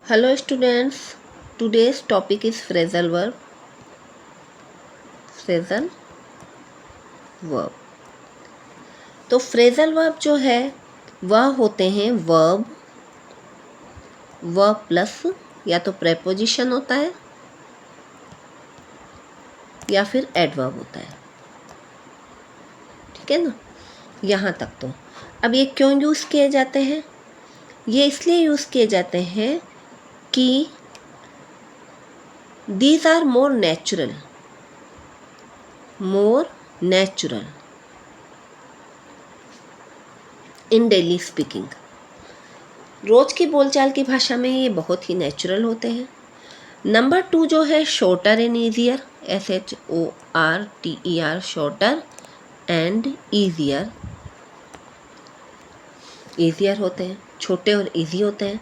Hello students, today's topic is phrasal verb. Phrasal verb. तो phrasal verb जो है वह होते हैं verb प्लस या तो preposition होता है या फिर adverb होता है, ठीक है ना। यहाँ तक तो अब ये क्यों यूज़ किए जाते हैं? ये इसलिए यूज़ किए जाते हैं कि these are more natural in daily speaking. रोज़ की बोलचाल की भाषा में ये बहुत ही नेचुरल होते हैं। नंबर 2 जो है shorter and easier, SHORTER, shorter and easier होते हैं, छोटे और इजी होते हैं।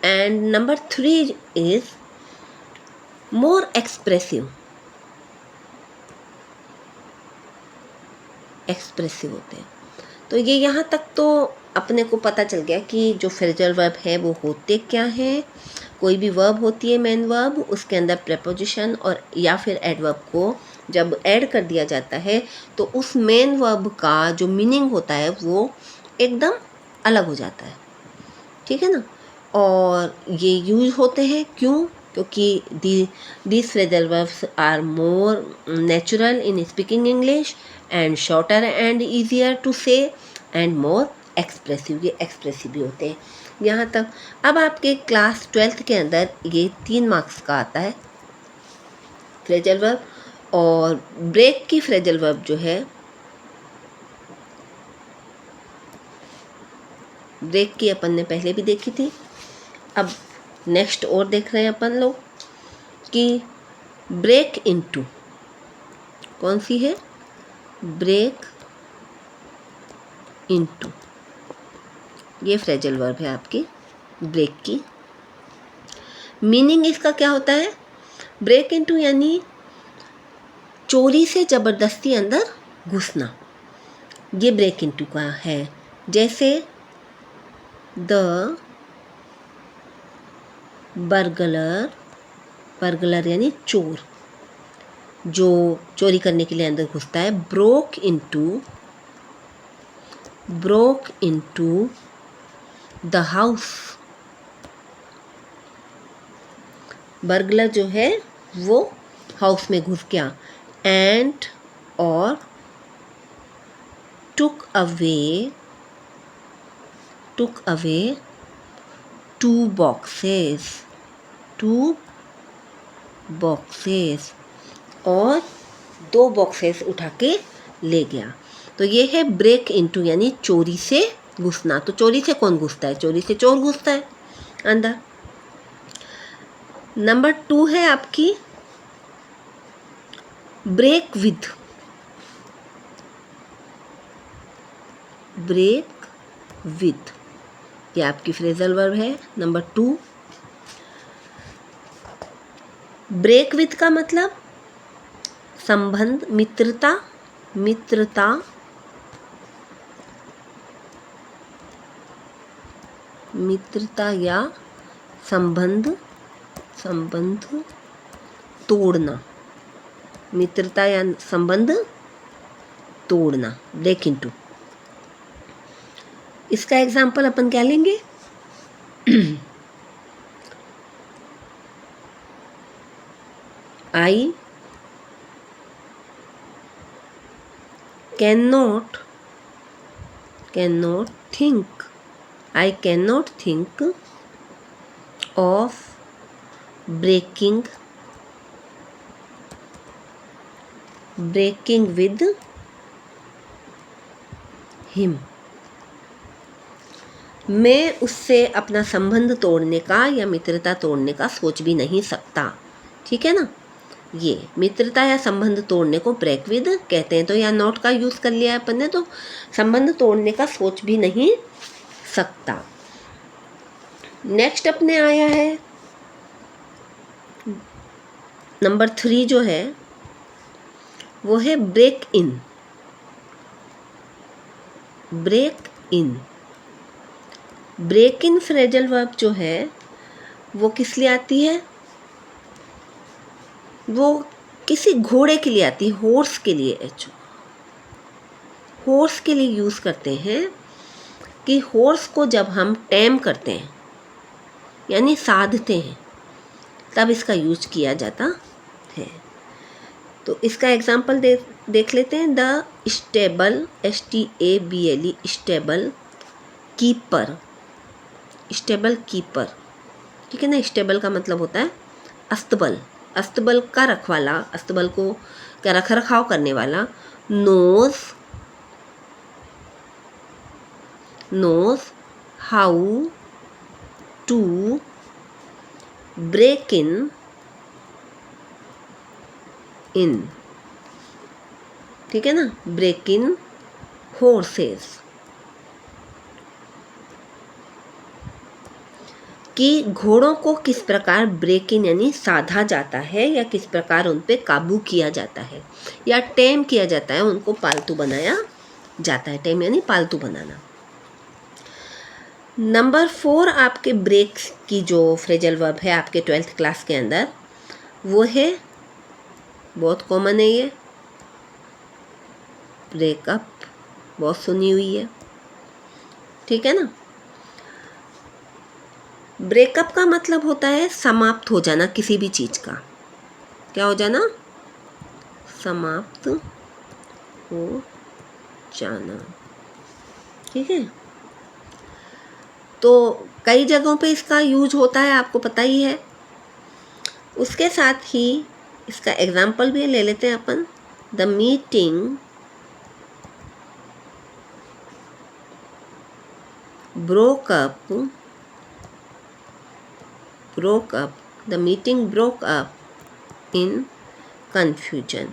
And number 3 is more expressive होते हैं। तो ये यहाँ तक तो अपने को पता चल गया कि जो फ्रेजल वर्ब है वो होते क्या हैं। कोई भी वर्ब होती है मेन वर्ब, उसके अंदर प्रेपोजिशन और या फिर एडवर्ब को जब ऐड कर दिया जाता है तो उस मेन वर्ब का जो मीनिंग होता है वो एकदम अलग हो जाता है, ठीक है ना। और ये यूज होते हैं क्यों? क्योंकि these phrasal verbs are more natural in speaking English and shorter and easier to say and more expressive, ये एक्सप्रेसिव भी होते हैं। यहाँ तक अब आपके क्लास 12th के अंदर ये 3 मार्क्स का आता है फ्रेजल वर्ब। और ब्रेक की फ्रेजल वर्ब जो है, ब्रेक की अपन ने पहले भी देखी थी, अब नेक्स्ट और देख रहे हैं अपन लोग कि ब्रेक इनटू कौन सी है? ब्रेक इनटू, ये फ्रेजल वर्ब है आपकी ब्रेक की। मीनिंग इसका क्या होता है? ब्रेक इनटू यानी चोरी से ज़बरदस्ती अंदर घुसना, ये ब्रेक इनटू का है। जैसे द बर्गलर यानी चोर, जो चोरी करने के लिए अंदर घुसता है। Broke into the house, burglar जो है वो हाउस में घुस गया। एंड और टुक अवे 2 बॉक्सेस और 2 बॉक्सेस उठा के ले गया। तो ये है ब्रेक इनटू यानी चोरी से घुसना। तो चोरी से कौन घुसता है? चोरी से चोर घुसता है अंदर। नंबर 2 है आपकी ब्रेक विद, ये आपकी फ्रेजल वर्ब है नंबर 2। ब्रेक विद का मतलब संबंध, मित्रता या संबंध तोड़ना, मित्रता या संबंध तोड़ना, ब्रेक इनटू। इसका एग्जाम्पल अपन क्या लेंगे? I cannot think of breaking with him, मैं उससे अपना संबंध तोड़ने का या मित्रता तोड़ने का सोच भी नहीं सकता, ठीक है ना। ये मित्रता या संबंध तोड़ने को ब्रेक विद कहते हैं। तो यहाँ नॉट का यूज़ कर लिया अपन ने, तो संबंध तोड़ने का सोच भी नहीं सकता। नेक्स्ट अपने आया है नंबर 3 जो है वो है ब्रेक इन फ्रेजल वर्ब जो है वो किस लिए आती है? वो किसी घोड़े के लिए आती है, हॉर्स के लिए। हॉर्स के लिए यूज़ करते हैं कि हॉर्स को जब हम टैम करते हैं यानी साधते हैं तब इसका यूज किया जाता है। तो इसका एग्जाम्पल देख लेते हैं। The stable, STABLE, stable keeper, stable keeper, ठीक है ना। स्टेबल का मतलब होता है अस्तबल, अस्तबल का रखवाला, अस्तबल को क्या रख रखाव करने वाला। knows how to break in, ठीक है ना, break in horses, कि घोड़ों को किस प्रकार ब्रेक इन यानी साधा जाता है या किस प्रकार उन पे काबू किया जाता है या टेम किया जाता है, उनको पालतू बनाया जाता है। टेम यानी पालतू बनाना। नंबर 4 आपके ब्रेक की जो फ्रेजल वर्ब है आपके 12th क्लास के अंदर, वो है, बहुत कॉमन है ये, ब्रेकअप, बहुत सुनी हुई है, ठीक है ना। ब्रेकअप का मतलब होता है समाप्त हो जाना किसी भी चीज़ का। क्या हो जाना? समाप्त हो जाना, ठीक है। तो कई जगहों पे इसका यूज होता है, आपको पता ही है। उसके साथ ही इसका एग्जाम्पल भी ले लेते हैं अपन। The meeting broke up, the meeting broke up in confusion।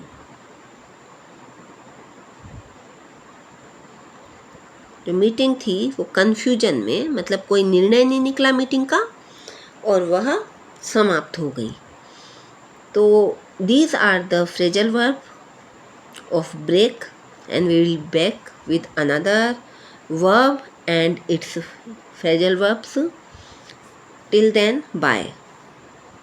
जो मीटिंग थी वो कन्फ्यूजन में, मतलब कोई निर्णय नहीं निकला मीटिंग का और वह समाप्त हो गई। तो these are the phrasal verb of break and we will back with another verb and its phrasal verbs. Till then, bye.